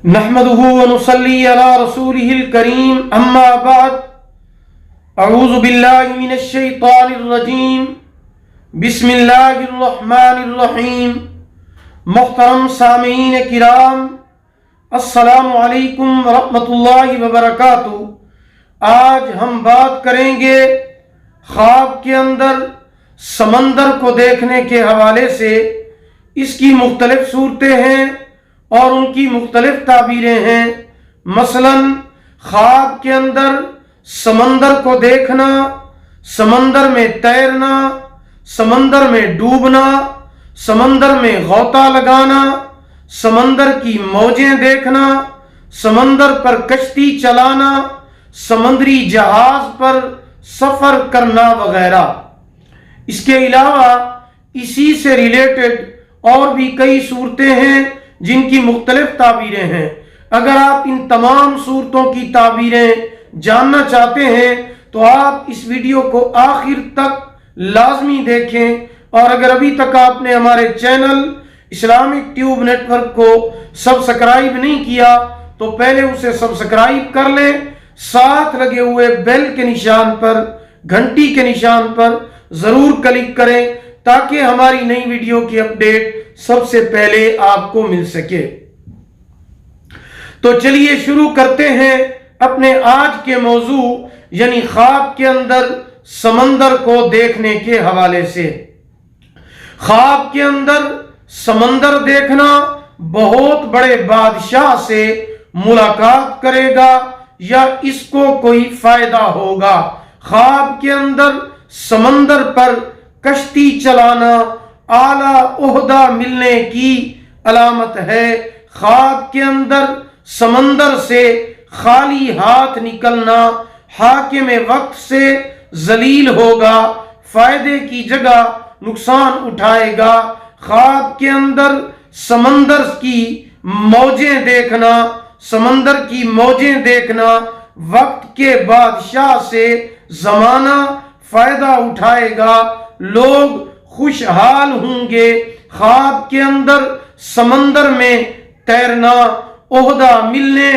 नहमदुहु व नुसल्ली अला रसूलिहिल करीम अम्मा बाद अऊज़ु बिल्लाहि मिनश शैतानिर रजीम बिस्मिल्लाहिर रहमानिर रहीम। मुहतरम सामीन किराम, अस्सलामु अलैकुम व रहमतुल्लाहि व बरकातुहू। आज हम बात करेंगे ख्वाब के अंदर समंदर को देखने के हवाले से। इसकी मुख्तलिफ सूरतें हैं और उनकी मुख्तलिफ ताबीरें हैं। मसलन ख्वाब के अंदर समंदर को देखना, समंदर में तैरना, समंदर में डूबना, समंदर में गौता लगाना, समंदर की मौजें देखना, समंदर पर कश्ती चलाना, समुद्री जहाज पर सफर करना वगैरह। इसके अलावा इसी से रिलेटेड और भी कई सूरतें हैं जिनकी मुख्तलिफ ताबीरें हैं। अगर आप इन तमाम सूरतों की ताबीरें जानना चाहते हैं तो आप इस वीडियो को आखिर तक लाजमी देखें। और अगर अभी तक आपने हमारे चैनल इस्लामिक ट्यूब नेटवर्क को सब्सक्राइब नहीं किया तो पहले उसे सब्सक्राइब कर लें। साथ लगे हुए बेल के निशान पर, घंटी के निशान पर जरूर क्लिक करें ताकि हमारी नई वीडियो की अपडेट सबसे पहले आपको मिल सके। तो चलिए शुरू करते हैं अपने आज के मौजू यानी ख्वाब के अंदर समंदर को देखने के हवाले से। ख्वाब के अंदर समंदर देखना बहुत बड़े बादशाह से मुलाकात करेगा या इसको कोई फायदा होगा। ख्वाब के अंदर समंदर पर कश्ती चलाना आला ओहदा मिलने की अलामत है। ख्वाब के अंदर समंदर से खाली हाथ निकलना हाकिम वक्त से जलील होगा, फायदे की जगह नुकसान उठाएगा। ख्वाब के अंदर समंदर की मौजें देखना, समंदर की मौजें देखना वक्त के बादशाह से जमाना फायदा उठाएगा, लोग खुशहाल होंगे। ख्वाब के अंदर समंदर में तैरना ओहदा मिलने,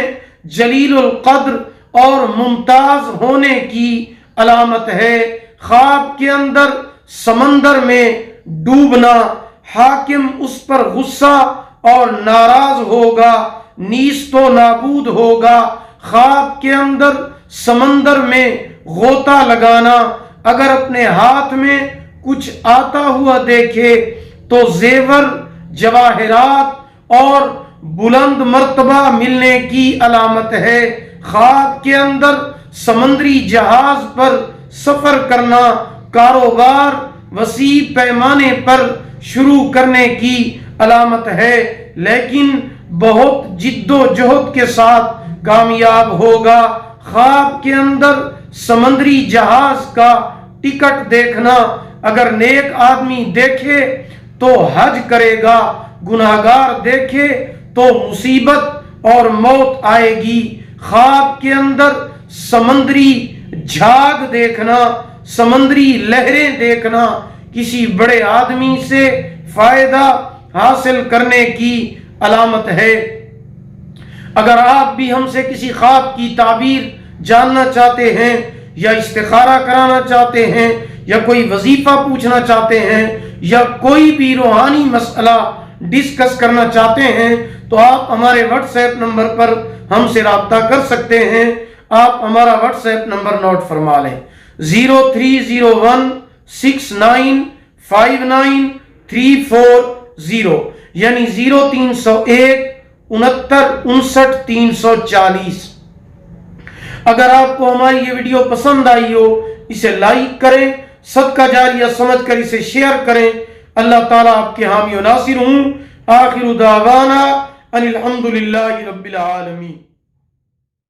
जलीलुल कद्र और मुमताज होने की अलामत है। ख्वाब के अंदर समंदर में डूबना, हाकिम उस पर गुस्सा और नाराज होगा, नीस्तो नाबूद होगा। ख्वाब के अंदर समंदर में गोता लगाना, अगर अपने हाथ में कुछ आता हुआ देखे तो जेवर, जवाहिरात और बुलंद मर्तबा मिलने की अलामत है। ख्वाब के अंदर समुद्री जहाज पर सफर करना, कारोबार वसी पैमाने पर शुरू करने की अलामत है, लेकिन बहुत जिद्दोजहद के साथ कामयाब होगा। ख्वाब के अंदर समुद्री जहाज का टिकट देखना, अगर नेक आदमी देखे तो हज करेगा, गुनाहगार देखे तो मुसीबत और मौत आएगी। ख्वाब के अंदर समुद्री झाग देखना, समुद्री लहरें देखना किसी बड़े आदमी से फायदा हासिल करने की अलामत है। अगर आप भी हमसे किसी ख्वाब की ताबीर जानना चाहते हैं या इस्तिखारा कराना चाहते हैं या कोई वजीफा पूछना चाहते हैं या कोई भी रूहानी मसला डिस्कस करना चाहते हैं तो आप हमारे व्हाट्सएप नंबर पर हमसे राब्ता कर सकते हैं। आप हमारा व्हाट्सएप नंबर नोट फरमा लें 0301695940 यानी 0301 69 59 340। अगर आपको हमारी ये वीडियो पसंद आई हो इसे लाइक करें, सदका जारिया समझकर इसे शेयर करें। अल्लाह ताला आपके हामी व नासिर हूँ। आखिर दावाना अनिल हम्दुलिल्लाहि रब्बिल आलमीन।